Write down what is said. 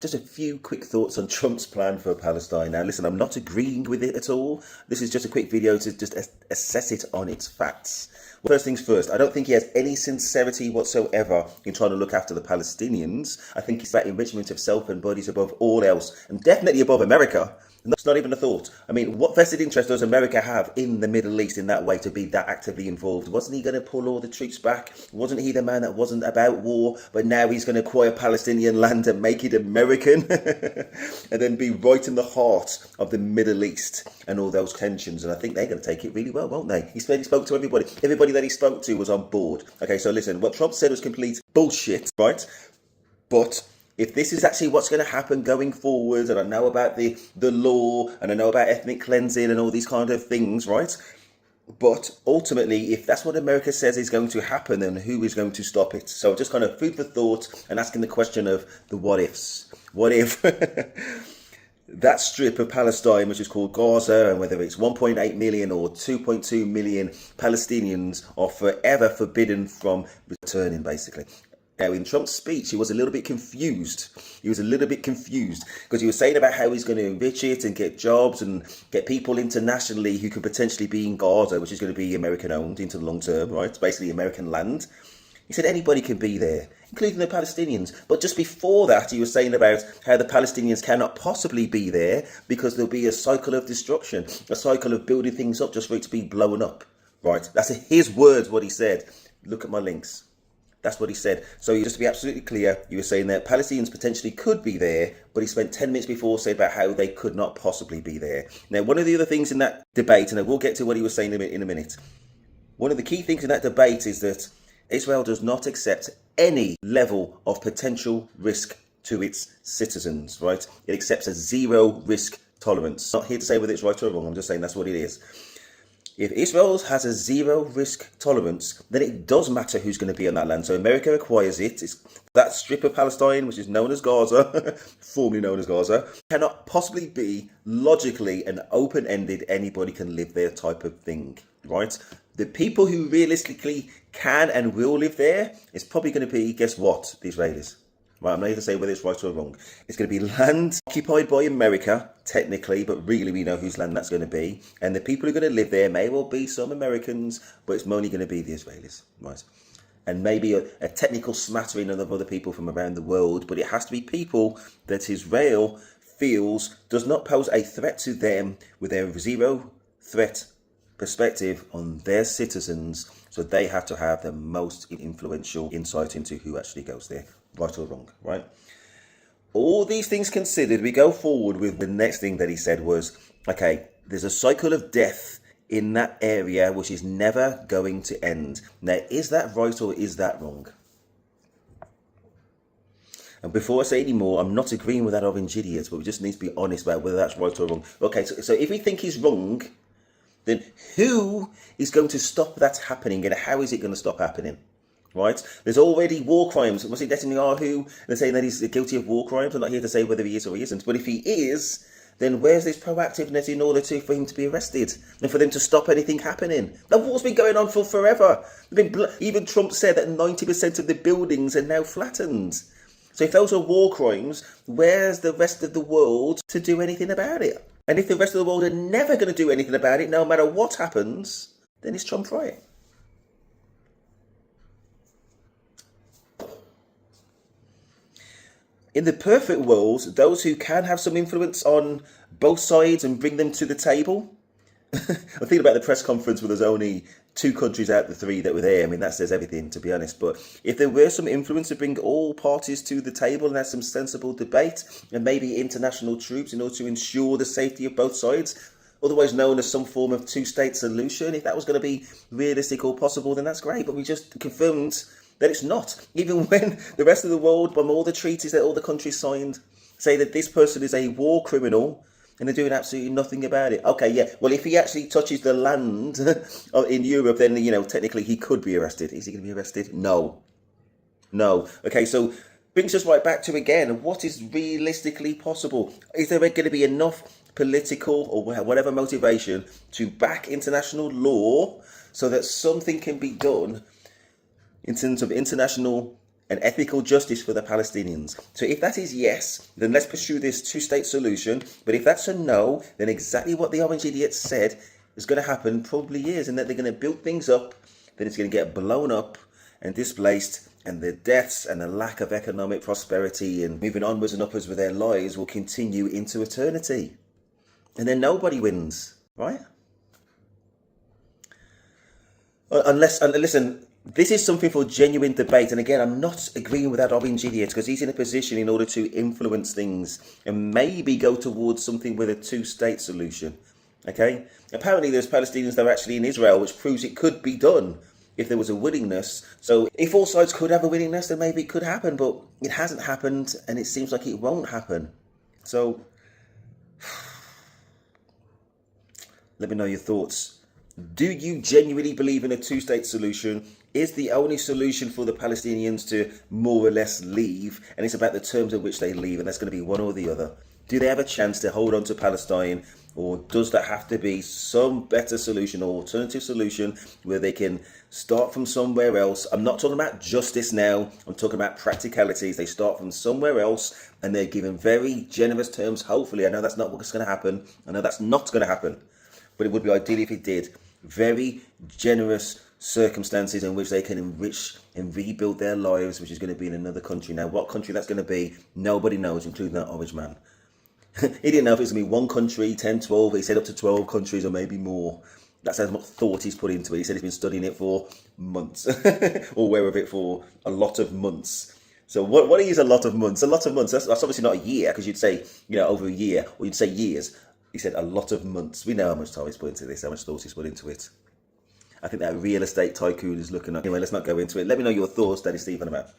Just a few quick thoughts on Trump's plan for Palestine. Now, listen, I'm not agreeing with it at all. This is just a quick video to just assess it on its facts. First things first, I don't think he has any sincerity whatsoever in trying to look after the Palestinians. I think it's about enrichment of self and bodies above all else, and definitely above America. And that's not even a thought. I mean, what vested interest does America have in the Middle East in that way to be that actively involved? Wasn't he going to pull all the troops back? Wasn't he the man that wasn't about war, but now he's going to acquire Palestinian land and make it American? And then be right in the heart of the Middle East and all those tensions. And I think they're going to take it really well, won't they? He spoke to everybody. Everybody that he spoke to was on board. Okay, so listen, what Trump said was complete bullshit, right? But if this is actually what's going to happen going forward, and I know about the law, and I know about ethnic cleansing and all these kind of things, right? But ultimately, if that's what America says is going to happen, then who is going to stop it? So just kind of food for thought and asking the question of the what ifs. What if that strip of Palestine, which is called Gaza, and whether it's 1.8 million or 2.2 million Palestinians are forever forbidden from returning, basically. Now, in Trump's speech, he was a little bit confused. He was a little bit confused because he was saying about how he's going to enrich it and get jobs and get people internationally who could potentially be in Gaza, which is going to be American owned into the long term, right? It's basically American land. He said anybody can be there, including the Palestinians. But just before that, he was saying about how the Palestinians cannot possibly be there because there'll be a cycle of destruction, a cycle of building things up just for it to be blown up, right? That's his words, what he said. Look at my links. That's what he said. So just to be absolutely clear, you were saying that Palestinians potentially could be there, but he spent 10 minutes before saying about how they could not possibly be there. Now, one of the other things in that debate, and I will get to what he was saying in a minute, one of the key things in that debate is that Israel does not accept any level of potential risk to its citizens, right? It accepts a zero risk tolerance. Not here to say whether it's right or wrong, I'm just saying that's what it is. If Israel has a zero risk tolerance, then it does matter who's going to be on that land. So America acquires it. It's that strip of Palestine, which is known as Gaza, formerly known as Gaza, cannot possibly be logically and open-ended. Anybody can live there type of thing, right? The people who realistically can and will live there is probably going to be, guess what, the Israelis. Right, I'm not here to say whether it's right or wrong. It's going to be land occupied by America, technically, but really we know whose land that's going to be. And the people who are going to live there may well be some Americans, but it's mainly going to be the Israelis, right? And maybe a technical smattering of other people from around the world, but it has to be people that Israel feels does not pose a threat to them with their zero threat perspective on their citizens. So they have to have the most influential insight into who actually goes there. Right or wrong, right? All these things considered, we go forward with the next thing that he said was, okay, there's a cycle of death in that area which is never going to end. Now, is that right or is that wrong? And before I say any more, I'm not agreeing with that orange idiot, but we just need to be honest about whether that's right or wrong. Okay, so if we think he's wrong, then who is going to stop that happening and how is it going to stop happening? Right? There's already war crimes. Was it Netanyahu? They're saying that he's guilty of war crimes. I'm not here to say whether he is or he isn't. But if he is, then where's this proactiveness in order for him to be arrested and for them to stop anything happening? The war's been going on for forever. Even Trump said that 90% of the buildings are now flattened. So if those are war crimes, where's the rest of the world to do anything about it? And if the rest of the world are never going to do anything about it, no matter what happens, then is Trump right? In the perfect world, those who can have some influence on both sides and bring them to the table. I'm thinking about the press conference where there's only 2 countries out of the 3 that were there. I mean, that says everything, to be honest. But if there were some influence to bring all parties to the table and have some sensible debate and maybe international troops in order to ensure the safety of both sides, otherwise known as some form of 2-state solution, if that was going to be realistic or possible, then that's great. But we just confirmed that it's not. Even when the rest of the world, from all the treaties that all the countries signed, say that this person is a war criminal and they're doing absolutely nothing about it. Okay, yeah, well, if he actually touches the land in Europe, then, you know, technically he could be arrested. Is he going to be arrested? No. No. Okay, so brings us right back to, again, what is realistically possible? Is there going to be enough political or whatever motivation to back international law so that something can be done in terms of international and ethical justice for the Palestinians. So if that is yes, then let's pursue this two-state solution. But if that's a no, then exactly what the orange idiot said is going to happen probably is, and that they're going to build things up, then it's going to get blown up and displaced, and the deaths and the lack of economic prosperity and moving onwards and upwards with their lives will continue into eternity. And then nobody wins, right? Listen, this is something for genuine debate. And again, I'm not agreeing with that orange idiot, because he's in a position in order to influence things and maybe go towards something with a two-state solution. Okay? Apparently there's Palestinians that are actually in Israel, which proves it could be done if there was a willingness. So if all sides could have a willingness, then maybe it could happen, but it hasn't happened, and it seems like it won't happen. So let me know your thoughts. Do you genuinely believe in a two-state solution? Is the only solution for the Palestinians to more or less leave, and it's about the terms in which they leave, and that's going to be one or the other? Do they have a chance to hold on to Palestine, or does there have to be some better solution or alternative solution where they can start from somewhere else? I'm not talking about justice now. I'm talking about practicalities. They start from somewhere else and they're given very generous terms. Hopefully, I know that's not what's going to happen. I know that's not going to happen, but it would be ideal if it did. Very generous circumstances in which they can enrich and rebuild their lives, which is going to be in another country. Now, what country that's going to be, nobody knows, including that orange man. He didn't know if it was going to be one country, 10, 12. He said up to 12 countries or maybe more. That's how much thought he's put into it. He said he's been studying it for months or aware of it for a lot of months. So what is a lot of months? A lot of months. That's obviously not a year, because you'd say, over a year, or you'd say years. He said a lot of months. We know how much time he's put into this, how much thought he's put into it. I think that real estate tycoon is looking up. Anyway, let's not go into it. Let me know your thoughts. Daddy Stephen, I'm out.